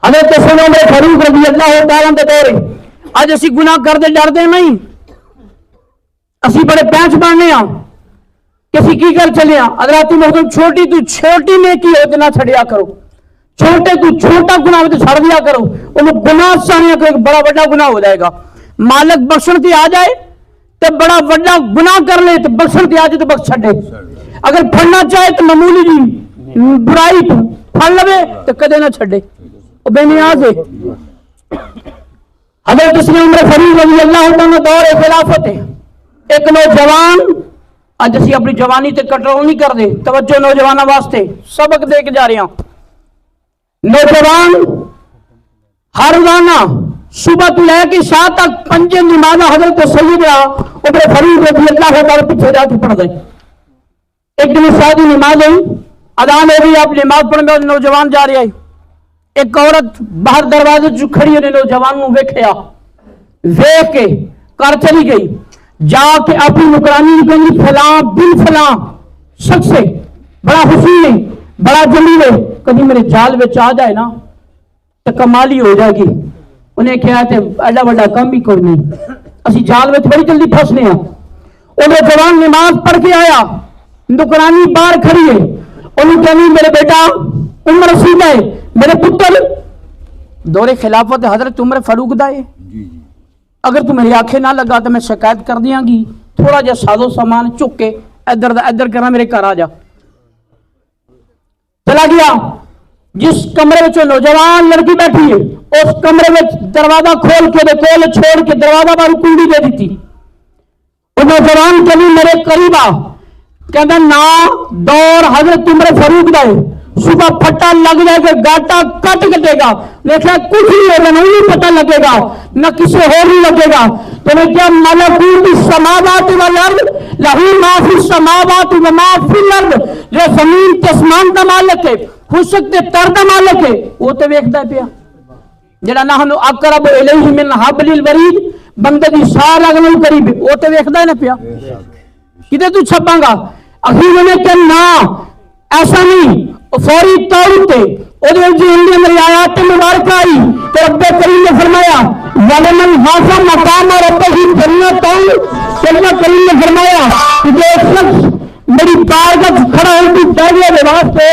حضرت سیدنا عمر فاروق رضی اللہ تعالیٰ عنہ دے دور اج اسی گناہ کردے ڈردے نہیں، اسی بڑے پینچ بننے ہاں کسی کی کر چلے ہاں۔ حضرات محترم چھوٹی تو چھوٹی نیکی ہوتے نہ چھڑیا کرو، چھوٹے تو چھوٹا گناہ ہوتے چھڑ دیا کرو، انہوں گناہ سانیاں کرو، بڑا بڑا گناہ ہو جائے گا۔ مالک بخشن تے آ جائے تو بڑا بڑا گناہ کر لے تو بخشن تے آ جائے تو بخش چھڑے، اگر پھڑنا چاہے تو معمولی جی برائی تو پھڑ لوے تو کدے نہ چھڑے، وہ بے نیاز ہے۔ حضرت سیدنا عمر فاروق رضی اللہ عنہ دور خلافت ہے، ایک نوجوان اج اسی اپنی جوانی تے کنٹرول نہیں کر دے، توجہ نوجوانوں واسطے سبق دے کے جا رہے ہیں۔ نوجوان ہر روزانہ صبح تو لے کے شام تک 5 نمازاں حضرت سیدنا عمر فاروق رضی اللہ تعالیٰ پیچھے جا کے پڑھ دے۔ ایک دن سادی نماز ہوئی، اذان ہو گئی، آپ نماز پڑھنے میں نوجوان جا رہے ہیں، ایک عورت باہر دروازے جو کھڑی ہے، نوجوان نو ویکھیا، ویکھ کے کر چلی گئی، جا کے اپنی نکرانی کہنی فلاں بن فلاں شخص سے بڑا حسین ہے، بڑا جمیل ہے، کبھی میرے جال میں آ جائے نا تو کمالی ہو جائے گی۔ انہیں کہا تھے ایڈا بڑا کم ہی کوئی نہیں، اسی جال میں بڑی جلدی پھنسنے ہیں۔ وہ نوجوان نماز پڑھ کے آیا، نکرانی باہر کھڑی ہے، انہوں کہنی میرے بیٹا عمر رسید ہے، میرے پتر دور خلافت حضرت عمر فاروق دا ہے، اگر تو میری آنکھیں نہ لگا تو میں شکایت کر دیاں گی، تھوڑا جا سازو سامان چک کے ادھر کرنا میرے گھر آ جا۔ چلا گیا، جس کمرے میں نوجوان لڑکی بیٹھی ہے اس کمرے میں دروازہ کھول کے کول چھوڑ کے دروازہ بار کنڈی دے دیتی۔ وہ نوجوان کبھی میرے قریب آ، کہتا نا دور حضرت عمر فاروق دا ہے، صبح پھٹا لگ جائے گا، گاٹا کٹ کٹے گا، دیکھا کچھ نہیں ہوگا، نہیں پتہ لگے گا، نہ کسی اور نہیں لگے گا۔ تو نے کیا ملکوت السماوات والارض لہو ما فی السماوات و ما فی الارض، جو زمین تے اسمان دا مالک ہے، خشک تے تر دا مالک ہے، وہ تے ویکھدا پیا۔ جڑا نحن اقرب الیہ من حبل الورید، بندے دی سار لگنے قریب ہے، وہ تے ویکھدا ہے نا پیا، کدے تو چھپاں گا؟ اخیر نے کہ نا ایسا نہیں، فوری طور پہ میری آیات مبارکہ آئی تو رب کریم نے فرمایا وَلَمَنْ حَافَ مَقَامَ رَبِّهِ جَنَّتَانِ، اللہ کریم نے فرمایا کہ جو ایک شخص میری بارگاہ کھڑا ہو کی دعویٰ کے واسطے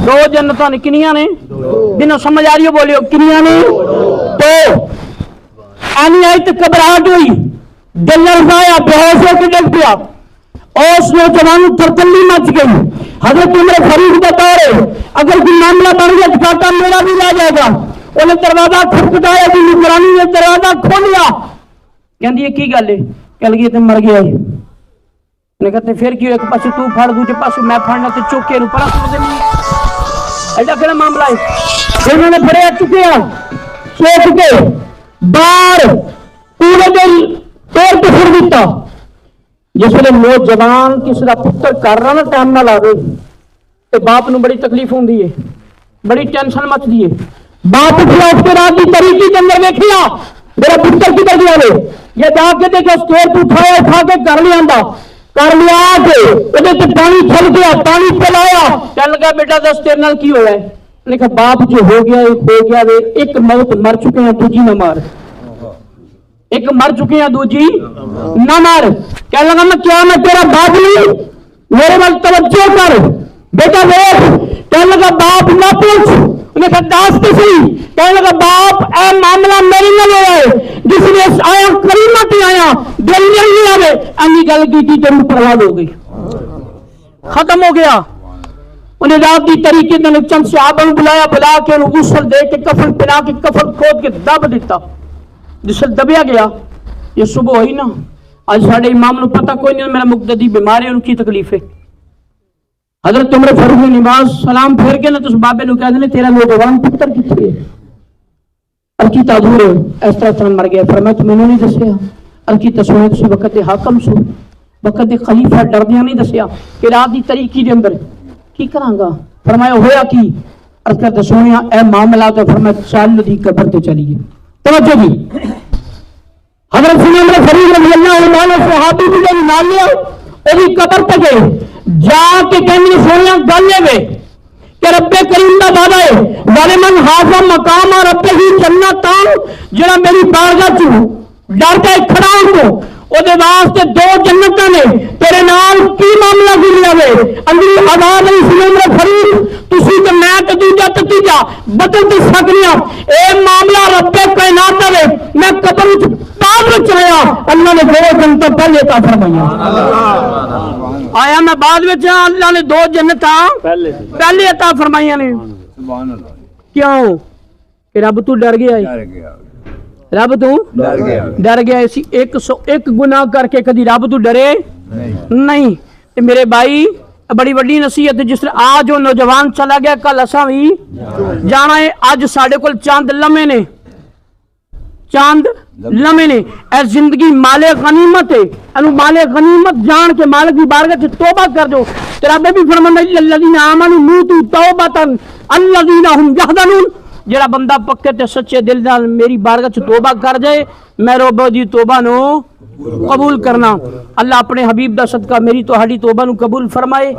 2 جنتاں نے، کنیاں نے؟ بنا سمجھ آ رہی ہو بولیو، کنیاں نے؟ تو آنی آئی تو گھبراہٹ ہوئی، دل لرزایا، بے ہوش ہو کے ڈگ پیا، اس نوجوان ترتلی مچ گئی۔ حضرت عمر فاروق کا دور ہے، اگر کوئی معاملہ بن گیا تو کاٹا میرا بھی رہ جائے گا۔ انہیں دروازہ کھٹکھٹایا، کہ نگرانی نے دروازہ کھولیا، کہندی یہ کی گل ہے؟ کہہ لگی تے مر گیا ہے۔ انہیں کہتے پھر کیوں؟ ایک پاسو تو پھڑ، دوسرے پاسو میں پھڑنا، تے چوک کے پرا سٹ دینی، ایڈا کہڑا معاملہ ہے؟ پھر انہوں نے پھڑیا چکیا، چوک کے باہر پورے دل توڑ کے پھر دیتا۔ جس ویلے نوجوان کسی کا پتر کر رہا نا ٹائم نہ لاوے تو باپ نو بڑی تکلیف ہوندی ہے، بڑی ٹینشن مچتی ہے۔ باپ اٹھیا، اس کے رات کی طریقے کے اندر دیکھیا میرا پتر کدھر گیا ہے، یہ جا کے دیکھا اسٹور پہ اٹھایا، اٹھا کے کر لیا کے پانی چھل گیا، پانی پلایا، کہنے لگا بیٹا دس تیرے نال کی ہوا ہے؟ نے کہا باپ جو ہو گیا ہو گیا، ایک موت مر چکے ہیں، دوجی نہ مار، ایک مر چکے ہیں دوجی نہ مار۔ کہنے لگا میں کیا میں تیرا باپ نہیں؟ میرے وقت توجہ کر بیٹا دیکھ۔ کہنے لگا باپ نہ پوچھ، انہیں کہا داس کسی، کہنے لگا باپ اے معاملہ میری نہ ہوا ہے، جس نے آیا کریمہ تی آیا دل نہیں آوے، انی گل کی تھی تیرے پرواد ہو گئی، ختم ہو گیا۔ انہیں رات کی طریقے نے چند صحابہ بلایا، بلا کے انہوں غسل دے کے کفن پہنا کے کفن کھود کے دب دیتا، جس سے دبیا گیا۔ یہ صبح ہوئی نا، آج ساڑھے امام نے پتہ کوئی نہیں، میرا مقتدی بیمار ہے، ان کی تکلیف ہے۔ حضرت عمر فاروق نے نماز سلام پھیر کے نا تو اس بابے نے کہا دینے تیرا نوجوان پتر کتنے ہے؟ ارکیتا دور ہے، اس طرح مر گیا۔ فرمایا تو میں نے نہیں دسیا، ارکیتا سونے تو وقت حاکم سو، وقت خلیفہ ڈردیاں نہیں دسیا کہ رات دی طریقی دے اندر کی کران گا؟ فرمایا ہویا کی؟ عرض کرتا سونیا اے معاملہ تو فرمایا چال دی قبر تے چلیے۔ توجہ جی، حضرت عمر فاروق رضی اللہ عنہ صحابی بھی جب نال لیا، وہ قبر تے گئے، جا کے کہنے سونیا گل ہے کہ رب کریم دا وعدہ ہے وَلِمَنْ حَافَظَ مَقَامَ رَبِّهِ جَنَّتَانِ جڑا میری بارگاہ چ ڈر کے کھڑا ہو او دے واسطے دو جنتاں نے تیرے نال کی معاملہ گزریا وے اندر آواز نہیں سنن دے فرید تسی تے میں تے دوجا تے تیجا بدل تے سکدیاں اے معاملہ رب کائنات دا وے میں قبر وچ پاس چلیا اللہ نے دو جنتاں پہلے عطا فرمائیاں آیا میں بعد وچ اللہ نے دو جنتاں پہلے عطا فرمائیاں نے سبحان اللہ کیوں کہ رب تو ڈر گیا ہے رب تو ڈر گیا اسی 101 گناہ کر کے کدی رب تو ڈرے نہیں تے میرے بھائی بڑی وڈی نصیحت جس طرح آج وہ نوجوان چلا گیا کل اساں بھی جانا ہے اج ساڈے کول چاند لمحے نے چاند لمحے نے اے زندگی مال غنیمت ہے انو مال غنیمت جان کے مالک کی بارگاہ سے توبہ کر دو تے رب بھی فرماندا ہے الذین آمنوا موتوا توبۃ الذین هم یحزنون جڑا بندہ پکے تے سچے دل نال میری بارگاہ چ توبہ کر جائے میں رب دی توبہ نو قبول کرنا اللہ اپنے حبیب دا صدقہ میری تو ہاڈی توبہ نو قبول فرمائے